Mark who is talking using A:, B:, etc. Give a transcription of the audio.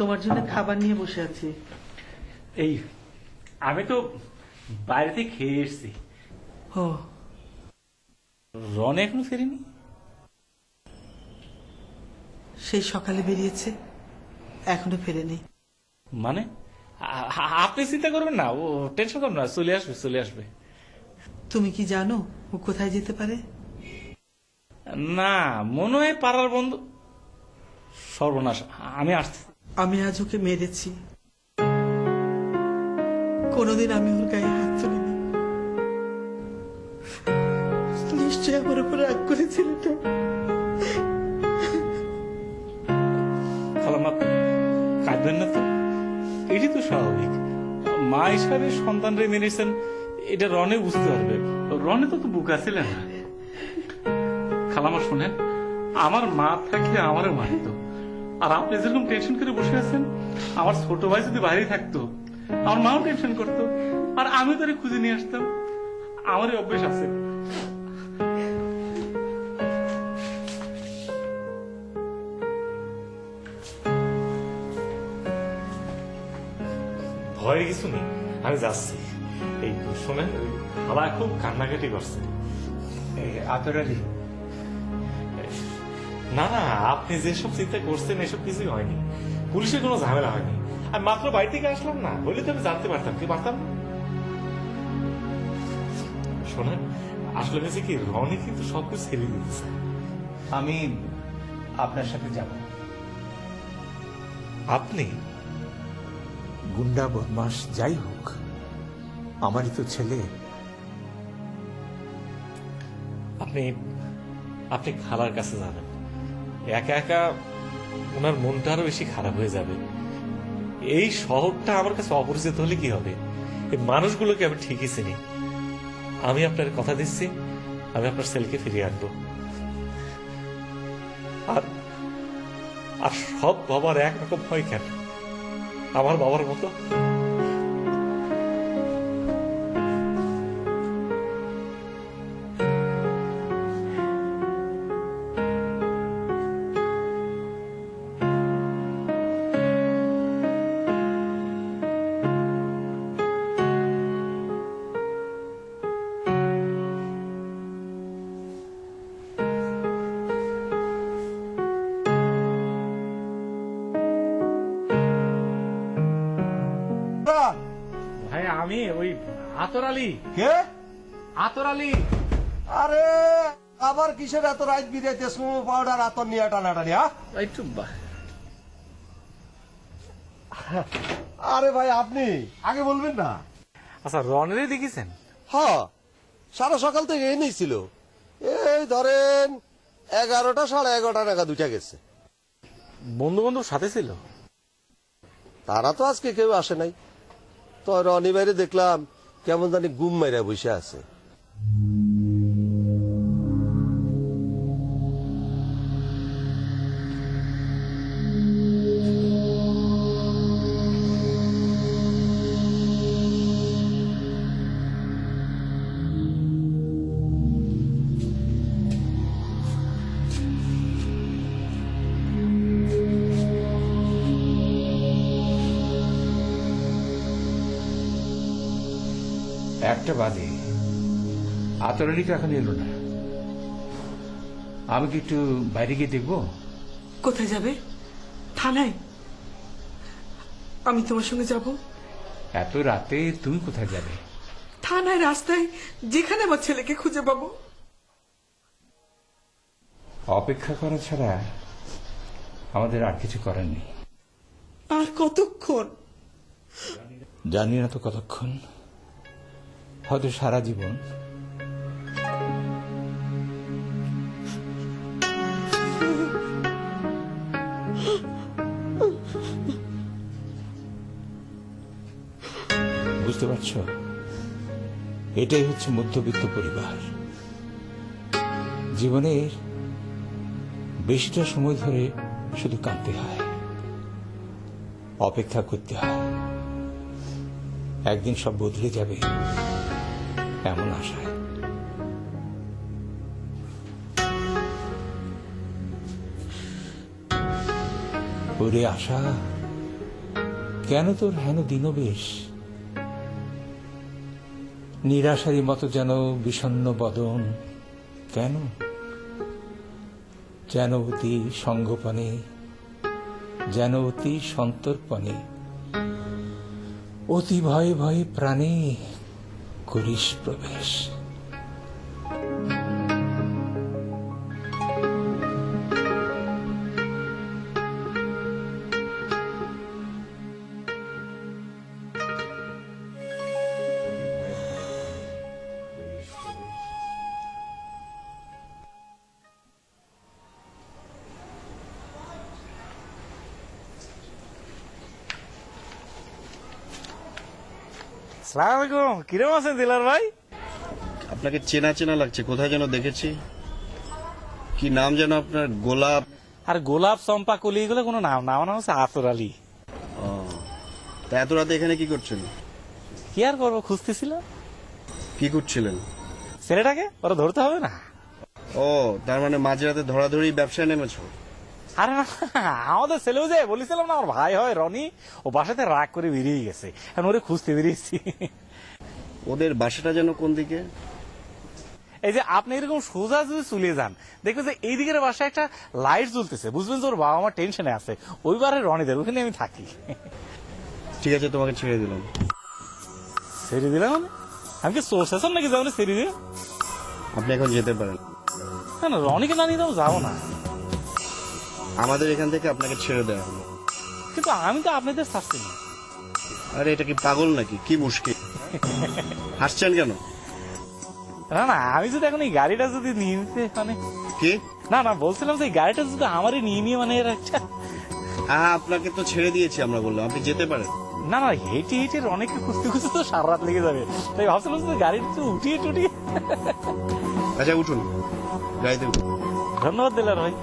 A: তোমার জন্য খাবার নিয়ে বসে আছি।
B: এই আমি তো বাইরেতে খেয়ে এসছি।
A: ও,
B: রন এখনো ফেরেনি?
A: সেই সকালে বেরিয়েছে, এখনো ফেরেনি।
B: মানে আপনি চিন্তা করবেন না, ও টেনশন করবেন না, চলে আসবে চলে আসবে।
A: তুমি কি জানো ও কোথায় যেতে পারে?
B: না, মনে হয় পাড়ার বন্ধু। সর্বনাশ, আমি আসছি।
A: আমি আজ ওকে মেরেছি, কোনোদিন আমি ওর গায়ে হাত তুলিনি। নিশ্চয় আমার উপর রাগ করে ছেলেটা।
B: খালাম্মা, কাঁদবেন না তো, এটি তো স্বাভাবিক। মা হিসাবে সন্তান রে মেরেছেন, এটা রনে বুঝতে পারবে। রনে তো বুকা ছিল না। খালাম্মা শোনেন, আমার মা থাকলে আমারও মারত। আর আপনি যেরকম টেনশন করে বসে আছেন, আমার ছোট ভাই যদি বাইরে থাকতো, আমার মাও টেনশন করতো, আর আমি তারে খুঁজে নিয়ে আসতাম। আমারই অভ্যেস আছে। ভয়ের কিছু নেই, আমি যাচ্ছি। এই শোনেন, খালা খুব কান্নাকাটি করছে।
C: আতরালি,
B: না না, আপনি যেসব চিন্তা করছেন এসব কিছুই হয়নি, পুলিশের কোনো ঝামেলা হয়নি। আমি মাত্র বাড়ি থেকে আসলাম, না বললে তো আমি জানতে পারতাম, কি পারতাম না। শোনেন, আসলে হয়েছে কি, রনি কিন্তু সবকিছু ছেড়ে দিতেছে।
C: আমি আপনার সাথে যাব।
B: আপনি?
D: গুন্ডা বদমাস যাই হোক, আমারই তো ছেলে।
B: আপনি আপনি খালার কাছে যাবেন, একা একা ওনার মনটা আরো বেশি খারাপ হয়ে যাবে। এই শহরটা আমার কাছে অপরিচিত হলে কি হবে, এই মানুষগুলোকে আমি ঠিকই চিনি। আমি আপনার কথা দিচ্ছি, আমি আপনার ছেলেকে ফিরিয়ে আনবো। আর আর সব বাবার একরকম হয় কেন, আমার বাবার মতো? ভাই, আমি ওই আতর আলী।
E: কে?
B: আতর আলী।
E: আরে আবার কিসের এত রাত বিদাইতে স্মো পাউডার আতর নিয়ে টানাটানি?
B: একটু
E: আরে ভাই, আপনি আগে বলবেন না।
B: আচ্ছা, রনেরে দেখেছেন?
E: হ্যাঁ, সারা সকাল থেকে এনেই ছিল। এই ধরেন 11টা 11:30 নাগাদ দুইটা গেছে।
B: বন্ধু বান্ধব সাথে ছিল?
E: তারা তো আজকে কেউ আসে নাই। তো রনি বাইরে দেখলাম কেমন জানি গুম মাইরা বসে আছে।
C: একটা বাদে আতরালি তো এখন এলো না। আমি কি একটু বাইরে গিয়ে দেখবো?
A: কোথায় যাবে? থানায়? আমি তোমার সঙ্গে যাব।
C: এত রাতে তুমি কোথায় যাবে?
A: থানায়, রাস্তায়, যেখানে আমার ছেলেকে খুঁজে পাবো।
C: অপেক্ষা করা ছাড়া আমাদের আর কিছু করার নেই।
A: আর কতক্ষণ?
D: জানি না তো কতক্ষণ, হয়তো সারা জীবন। বুঝতে পারছো, এটাই হচ্ছে মধ্যবিত্ত পরিবার। জীবনের বেশিটা সময় ধরে শুধু কাঁদতে হয়, অপেক্ষা করতে হয়। একদিন সব বদলে যাবে এমন আশায়। ওরে আশা, কেন তোর হেন দিনবেশ? নিরাশারী মতো যেন বিষণ্ণ বদন, কেন? যেন অতি সঙ্গোপনে, যেন অতি সন্তর্পণে, অতি ভয়ে ভয়ে প্রাণে করিস প্রবেশ।
B: সালাম আলাইকুম, কিরম আছেন দিলার ভাই?
F: আপনাকে চেনা চেনা লাগছে, কোথায় যেন দেখেছি। কি নাম যেন আপনার? গোলাপ?
B: আর গোলাপ, চম্পা, কলি এগুলো কোনো নাম না, আমার নাম হচ্ছে আসর আলী।
F: ও, তা এত রাতে এখানে কি করছেন?
B: কি আর করবো, খুঁজতেছিল
F: কি করছিলেন?
B: ছেলেটাকে, ওরা ধরতে হবে না।
F: ও, তার মানে মাঝরাতে ধরাধরি ব্যবসায় নেমেছো?
B: আরে না, আমাদের ছেলেও যে বলেছিলাম না, আমার ভাই হয় রনি, ও বাসাতে রাগ করে বেরিয়ে গেছে, এখন ওরে খুঁজতে বেরিয়েছি।
F: ওদের বাসাটা যেন কোন দিকে?
B: এই যে আপনি এরকম সোজা যদি চলে যান, দেখবেন যে এই দিকের বাসায় একটা লাইট জ্বলতেছে, বুঝবেন যে ওর বাবা আমার টেনশনে আছে, ওইবারে রনিদের ওখানে আমি থাকি।
F: ঠিক আছে, তোমাকে ছেড়ে দিলাম।
B: ছেড়ে দিলাম মানে? আমি কি চোর শেষন নাকি যাবো ছেড়ে দিয়ে?
F: আপনি এখন যেতে পারেন।
B: না না, রনিকে না নিয়ে যাবো, যাবো না।
F: আমাদের এখান থেকে আপনাকে ছেড়ে দেওয়া হলো।
B: কিন্তু আমি তো আপনাদের শাস্তি না।
F: আরে এটা কি পাগল নাকি? কি মুশকিল, হাসছেন কেন?
B: না না, আমি যদি এখন এই গাড়িটা যদি নিয়ে নিতে মানে,
F: কি?
B: না না, বলছিলাম যে এই গাড়িটা যদি আমারই নিয়ে নিয়ে মানে এর একটা,
F: আপনাকে তো ছেড়ে দিয়েছি আমরা, বললাম আপনি যেতে পারেন।
B: না না, হেঁটে হেঁটে অনেককে খুঁজতে খুঁজতে তো সারা রাত লেগে যাবে, তাই ভাবছিলাম যে গাড়িটা তো উঠিয়ে টুটিয়ে।
F: আচ্ছা উঠুন, গাড়িতে উঠুন।
B: ধন্যবাদ দিলার ভাই।